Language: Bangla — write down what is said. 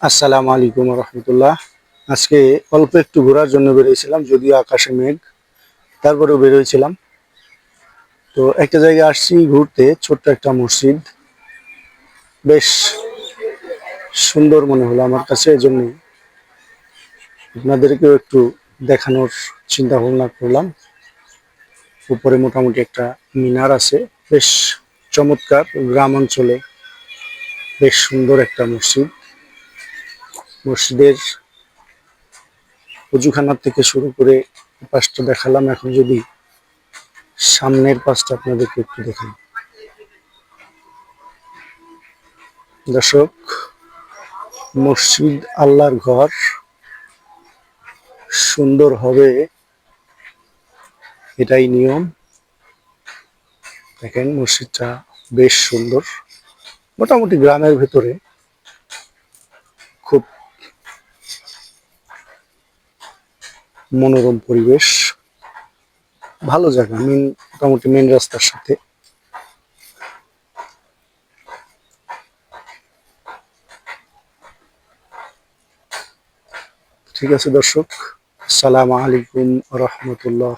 আসসালামু আলাইকুম রহমতুল্লাহ। আজকে অল্প একটু ঘোরার জন্য বেরিয়েছিলাম, যদিও আকাশে মেঘ, তারপরেও বেরোয়েছিলাম। তো একটা জায়গায় আসছি ঘুরতে, ছোট্ট একটা মসজিদ, বেশ সুন্দর মনে হলো আমার কাছে। এজন্য আপনাদেরকেও একটু দেখানোর চিন্তা ভাবনা করলাম। উপরে মোটামুটি একটা মিনার আছে, বেশ চমৎকার। গ্রাম অঞ্চলে বেশ সুন্দর একটা মসজিদ। মসজিদের অজুখানার থেকে শুরু করে পাঁচটা দেখালাম, এখন যদি সামনের পাশটা আপনাদেরকে একটু দেখান। দর্শক, মসজিদ আল্লাহর ঘর, সুন্দর হবে এটাই নিয়ম। দেখেন মসজিদটা বেশ সুন্দর, মোটামুটি গ্রামের ভেতরে, খুব মনোরম পরিবেশ, ভালো জায়গা। মোটামুটি মেন রাস্তার সাথে। ঠিক আছে দর্শক, আসসালামু আলাইকুম রহমতুল্লাহ।